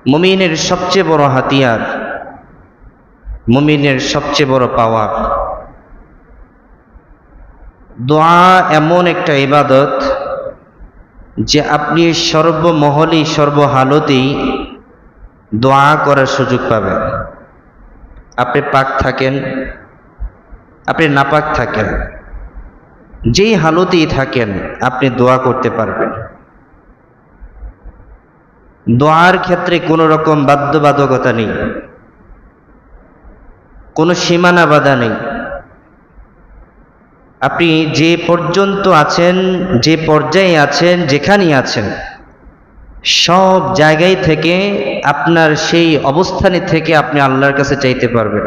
মুমিনের সবচেয়ে বড় হাতিয়ার, মুমিনের সবচেয়ে বড় পাওয়ার। দোয়া এমন একটা ইবাদত যে আপনি সর্বমহলেই সর্বহালতেই দোয়া করার সুযোগ পাবেন। আপনি পাক থাকেন, আপনি নাপাক থাকেন, যেই হালতেই থাকেন আপনি দোয়া করতে পারবেন। দোয়ার ক্ষেত্রে কোনো রকম বাধ্যবাধকতা নেই, কোনো সীমানা বাধা নেই। আপনি যে পর্যন্ত আছেন, যে পর্যায়ে আছেন, যেখানেই আছেন, সব জায়গায় থেকে আপনার সেই অবস্থানে থেকে আপনি আল্লাহর কাছে চাইতে পারবেন।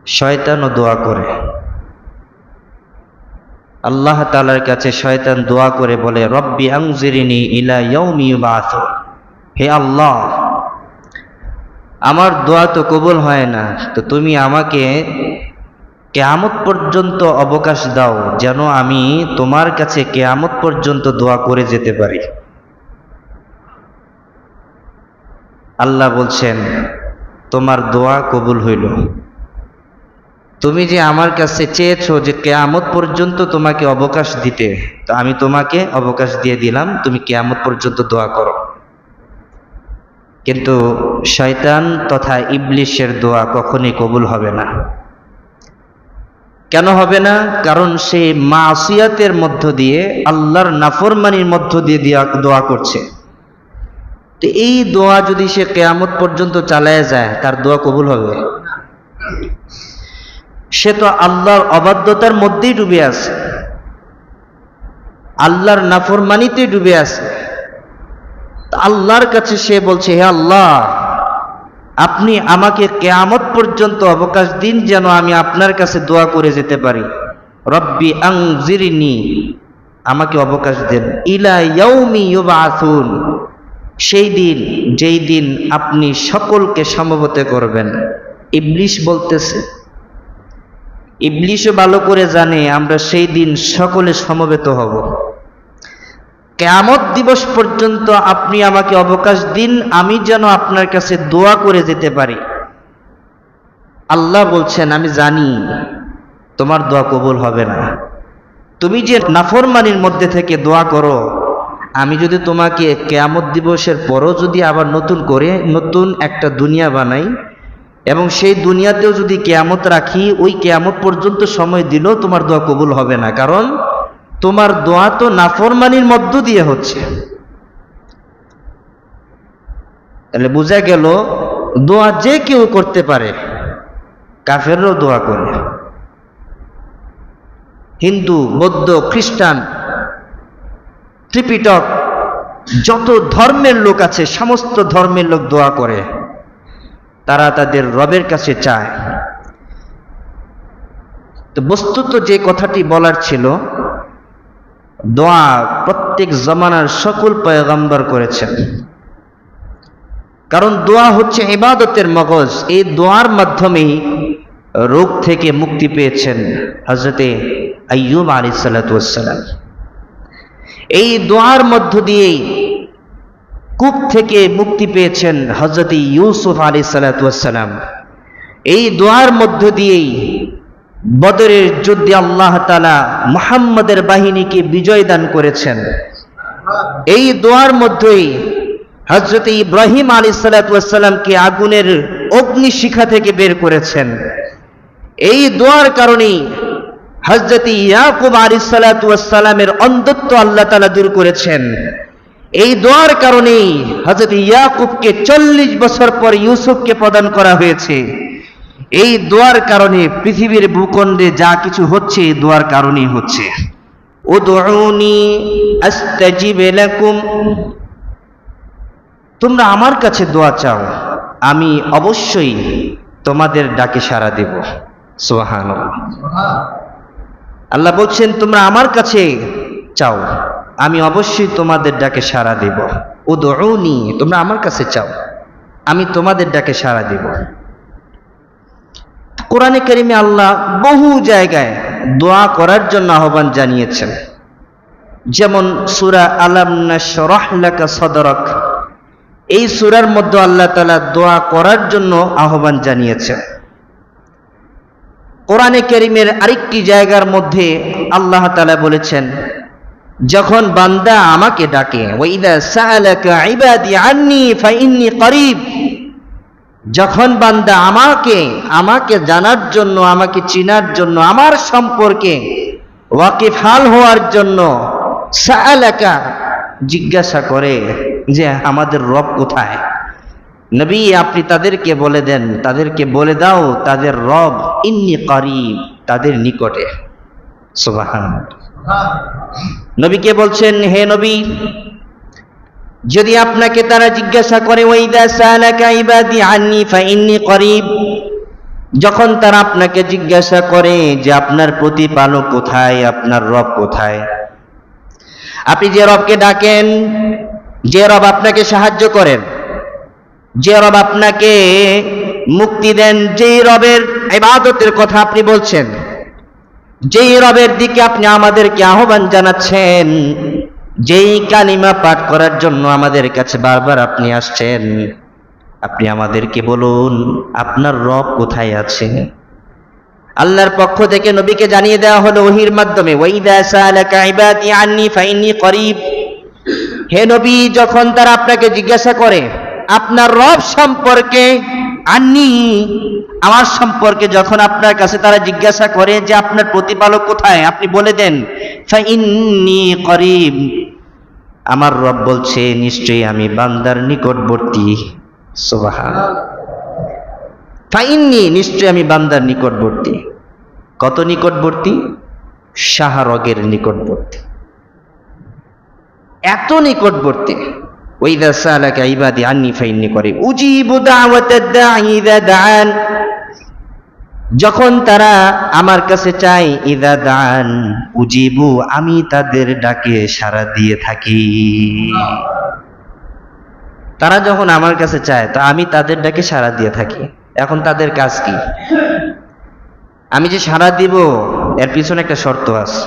শয়তানও দোয়া করে, আল্লাহ তাআলার কাছে শয়তান দোয়া করে বলে, রব্বি আনজিরনি ইলা ইয়াউমি ইউবাসুন, হে আল্লাহ, আমার দোয়া তো কবুল হয় না, তো তুমি আমাকে কিয়ামত পর্যন্ত অবকাশ দাও, যেন আমি তোমার কাছে কিয়ামত পর্যন্ত দোয়া করে যেতে পারি। আল্লাহ বলছেন, তোমার দোয়া কবুল হইল। তুমি যে আমার কাছে চেয়েছো যে কিয়ামত পর্যন্ত তোমাকে অবকাশ দিতে, তো আমি তোমাকে অবকাশ দিয়ে দিলাম, তুমি কিয়ামত পর্যন্ত দোয়া করো। কিন্তু শয়তান তথা ইবলিশের দোয়া কখনোই কবুল হবে না। কেন হবে না? কারণ সে মাসিয়াতের মধ্য দিয়ে, আল্লাহর নাফরমানির মধ্য দিয়ে দোয়া করছে। তো এই দোয়া যদি সে কিয়ামত পর্যন্ত চালায় যায়, তার দোয়া কবুল হবে? সে তো আল্লাহর অবাধ্যতার মধ্যেই ডুবে আছে, আল্লাহর নাফরমানিতে ডুবে আছে। আল্লাহর কাছে সে বলছে, হে আল্লাহ, আপনি আমাকে কিয়ামত পর্যন্ত অবকাশ দিন, যেন আমি আপনার কাছে দোয়া করে যেতে পারি। রব্বি আনজিরনি, আমাকে অবকাশ দেন, ইলা ইয়াউমি ইউবাসুন, সেই দিন যেই দিন আপনি সকলকে সমবেত করবেন। ইবলিশ বলতেছে, ইবলিশও ভালো করে জানে আমরা সেই দিন সকলে সমবেত হব। কিয়ামত দিবস পর্যন্ত আপনি আমাকে অবকাশ দিন, আমি যেন আপনার কাছে দোয়া করে যেতে পারি। আল্লাহ বলছেন, আমি জানি তোমার দোয়া কবুল হবে না। তুমি যে নাফরমানির মধ্যে থেকে দোয়া করো, আমি যদি তোমাকে কিয়ামত দিবসের পরও যদি আবার নতুন একটা দুনিয়া বানাই, এবং সেই দুনিয়াতেও যদি কিয়ামত রাখি, ওই কিয়ামত পর্যন্ত সময় দিলেও তোমার দোয়া কবুল হবে না। কারণ তোমার দোয়া তো নাফরমানির মধ্য দিয়ে হচ্ছে। তাহলে বোঝা গেল, দোয়া যে কেউ করতে পারে, কাফেররাও দোয়া করে। হিন্দু, বৌদ্ধ, খ্রিস্টান, ত্রিপিটক, যত ধর্মের লোক আছে, সমস্ত ধর্মের লোক দোয়া করে। তারা তাদের রবের কাছে চায়। তো বস্তুত যে কথাটি বলার ছিল, দোয়া প্রত্যেক জমানার সকল পয়গম্বর করেছেন। কারণ দোয়া হচ্ছে ইবাদতের মগজ। এই দোয়ার মাধ্যমেই রোগ থেকে মুক্তি পেয়েছেন হযরতে আইয়ুব আলাইহিস সালাতু ওয়াস সালাম। এই দোয়ার মধ্য দিয়েই কূপ থেকে মুক্তি পেয়েছেন হযরতে ইউসুফ আলাইহিস সালাতু ওয়াস সালাম। এই দোয়ার মধ্য দিয়েই বদরের যুদ্ধে আল্লাহ তাআলা মুহাম্মাদের বাহিনীকে বিজয় দান করেছেন। এই দোয়ার মধ্যেই হযরতে ইব্রাহিম আলাইহিস সালাতু ওয়াস সালামকে আগুনের অগ্নিশিখা থেকে বের করেছেন। এই দোয়ার কারণেই হযরতে ইয়াকুব আলাইহিস সালাতু ওয়াস সালামের অন্ধত্ব আল্লাহ তাআলা দূর করেছেন। এই দোয়ার কারণেই হযরত ইয়াকুবকে 40 বছর পর ইউসুফকে প্রদান করা হয়েছে। এই দোয়ার কারণে পৃথিবীর ভূখণ্ডে যা কিছু হচ্ছে, এই দোয়ার কারণেই হচ্ছে। উদউনি আস্তাজিব লাকুম, তোমরা আমার কাছে দোয়া চাও, আমি অবশ্যই তোমাদের ডাকে সাড়া দেব। সুবহানাল্লাহ। আল্লাহ বলছেন, তোমরা আমার কাছে চাও, আমি অবশ্যই তোমাদের ডাকে সাড়া দেব। উদউনি, তোমরা আমার কাছে চাও, আমি তোমাদের ডাকে সাড়া দেব। কোরআনে কারিমে আল্লাহ বহু জায়গায় দোয়া করার জন্য আহ্বান জানিয়েছেন। যেমন সূরা আলাম নাশরাহ লাকা সাদরাক, এই সূরার মধ্যে আল্লাহ তাআলা দোয়া করার জন্য আহ্বান জানিয়েছেন। কোরআনে কারীমের আরেকটি জায়গার মধ্যে আল্লাহ তাআলা বলেছেন, যখন বান্দা আমাকে ডাকে, ওয়াইদা সাআলাকা ইবাদি আন্নী ফাইন্নী করিব, যখন বান্দা আমাকে জানার জন্য, আমাকে চিনার জন্য, আমার সম্পর্কে ওয়াকিফাল হওয়ার জন্য সাআলাকা জিজ্ঞাসা করে যে আমাদের রব কোথায়, নবী আপনি তাদেরকে বলে দেন, তাদেরকে বলে দাও তাদের রব ইন্নী করিব, তাদের নিকটে। সুবহানাল্লাহ। নবীকে বলছেন, হে নবী, যদি আপনাকে তারা জিজ্ঞাসা করে ওয়াইদা সালাকা ইবাদি আন্নী ফাইন্নী করিব, যখন তারা আপনাকে জিজ্ঞাসা করে যে আপনার প্রতিপালক কোথায়, আপনার রব কোথায়, আপনি যে রবকে ডাকেন, যে রব আপনাকে সাহায্য করেন, যে রব আপনাকে মুক্তি দেন, যেই রবের ইবাদতের কথা আপনি বলছেন, যেই রবের দিকে আপনি আমাদেরকে আহ্বান জানাচ্ছেন, যেই কালিমা পাঠ করার জন্য আমাদের কাছে বারবার আপনি আসছেন, আপনি আমাদেরকে বলুন আপনার রব কোথায় আছে। আল্লাহর পক্ষ থেকে নবীকে জানিয়ে দেওয়া হলো ওহীর মাধ্যমে, ওয়াইদা সালাকা ইবাদি আন্নী ফাইন্নী করিব, হে নবী, যখন তারা আপনাকে জিজ্ঞাসা করে আপনার রব সম্পর্কে, আন্নী আমার সম্পর্কে যখন আপনার কাছে তারা জিজ্ঞাসা করে যে আপনার প্রতিপালক কোথায়, আপনি বলে দেন ফাইন্নী করিব, আমার রব বলছে নিশ্চয়ই আমি বান্দার নিকটবর্তী। সুবহানাল্লাহ। ফাইন্নী, নিশ্চয়ই আমি বান্দার নিকটবর্তী। কত নিকটবর্তী? শাহরগের নিকটবর্তী, এত নিকটবর্তী। ওয়াইদা সালাকা ইবাদি আন্নী ফাইন্নী করিব উজিবু দাওয়াতাদ দাঈ ইযা দাআন, যখন তারা আমার কাছে চায়, ইযা দাআন উজিবু, আমি তাদের ডাকে সাড়া দিয়ে থাকি। তারা যখন আমার কাছে চায় তো আমি তাদের ডাকে সাড়া দিয়ে থাকি। এখন তাদের কাজ কি? আমি যে সাড়া দিব এর পিছনে একটা শর্ত আছে,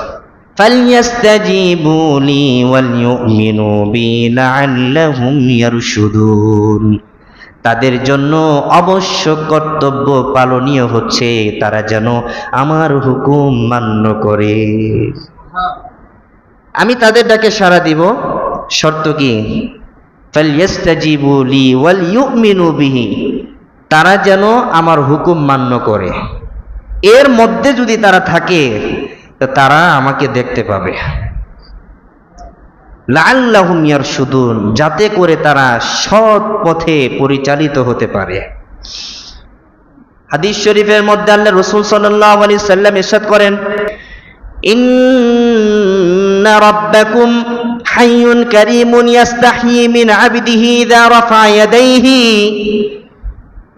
ফালইয়াস্তাজিবু লি ওয়াল ইউমিনু বি লাআল্লাহুম ইয়ারশুদুন, তাদের জন্য অবশ্য কর্তব্য পালনীয় হচ্ছে তারা যেন আমার হুকুম মান্য করে। আমি তাদের ডাকে সাড়া দিব, শর্ত কি? ফালইয়াস্তাজিবু লি ওয়াল ইউমিনু বিহি, তারা যেন আমার হুকুম মান্য করে। এর মধ্যে যদি তারা থাকে তো তারা আমাকে দেখতে পাবে। লাআল্লাহুম ইয়ারশুদুন, যাতে করে তারা সৎ পথে পরিচালিত হতে পারে। হাদিস শরীফের মধ্যে আল্লাহ রাসূল সাল্লাল্লাহু আলাইহি সাল্লাম ইরশাদ করেন, ইন্না রাব্বাকুম হাইয়ুন কারীমুন ইস্তাহয়ী মিন আবদিহি ইযা রাফা ইয়াদাইহি।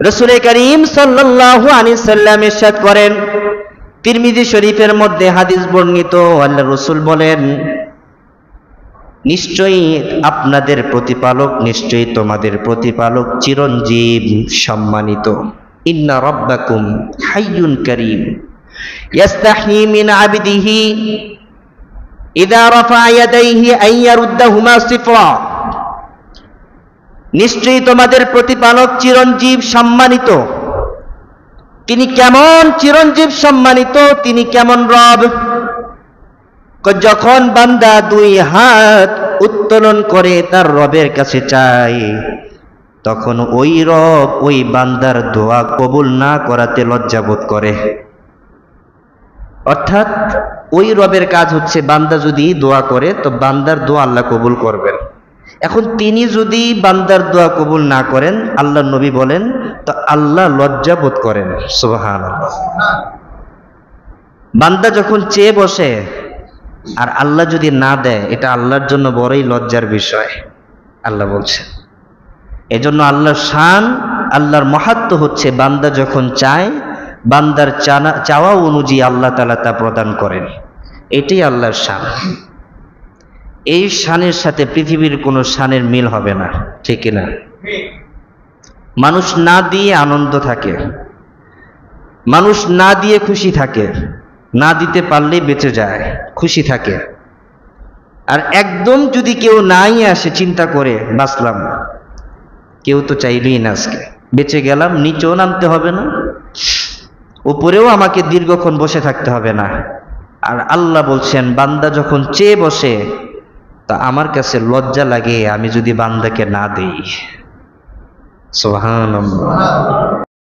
রাসূল করিম সাল্লাল্লাহু আলাইহি সাল্লাম ইরশাদ করেন, তিরমিজি শরীফের মধ্যে হাদিস বর্ণিত, আল্লাহ রাসূল বলেন, নিশ্চয়ই আপনাদের প্রতিপালক, নিশ্চয়ই তোমাদের প্রতিপালক চিরঞ্জীব, সম্মানিত। ইন্না রাব্বাকুম হাইয়ুন কারীম ইস্তাহয়ী মিন আবদিহি ইযা রাফা ইয়াদাইহি আন ইয়ারুদ্দাহুমা সিফরা, নিশ্চয়ই তোমাদের প্রতিপালক চিরঞ্জীব, সম্মানিত। তিনি কেমন চিরঞ্জীব, সম্মানিত? তিনি কেমন রব? যখন বান্দা দুই হাত উত্তোলন করে তার রবের কাছে চায়, তখন ওই রব ওই বান্দার দোয়া কবুল না করাতে লজ্জাবোধ করে। অর্থাৎ ওই রবের কাজ হচ্ছে বান্দা যদি দোয়া করে তো বান্দার দোয়া আল্লাহ কবুল করবেন। এখন তিনি যদি বান্দার দোয়া কবুল না করেন, আল্লাহ নবী বলেন, তো আল্লাহ লজ্জাবোধ করেন। সুবহানাল্লাহ। বান্দা যখন চেয়ে বসে আর আল্লাহ যদি না দেয়, এটা আল্লাহর জন্য বড়ই লজ্জার বিষয়, আল্লাহ বলছেন। এজন্য আল্লাহর শান, আল্লাহর মাহাত্ম্য হচ্ছে বান্দা যখন চায়, বান্দার চাওয়া অনুযায়ী আল্লাহ তাআলা তা প্রদান করেন। এটাই আল্লাহর শান। এই শানের সাথে পৃথিবীর কোনো শানের মিল হবে না, ঠিক না? মানুষ না দিয়ে আনন্দ থাকে, মানুষ না দিয়ে খুশি থাকে, না দিতে পারলেই বেঁচে যায়, খুশি থাকে। আর একদম যদি কেউ নাই আসে, চিন্তা করে বাঁচলাম, কেউ তো চাইবেই না আজকে, বেঁচে গেলাম, নিচেও নামতে হবে না, উপরেও আমাকে দীর্ঘক্ষণ বসে থাকতে হবে না। আর আল্লাহ বলছেন বান্দা যখন চেয়ে বসে, তা আমার কাছে লজ্জা লাগে আমি যদি বান্দাকে না দেই। সুবহানাল্লাহ।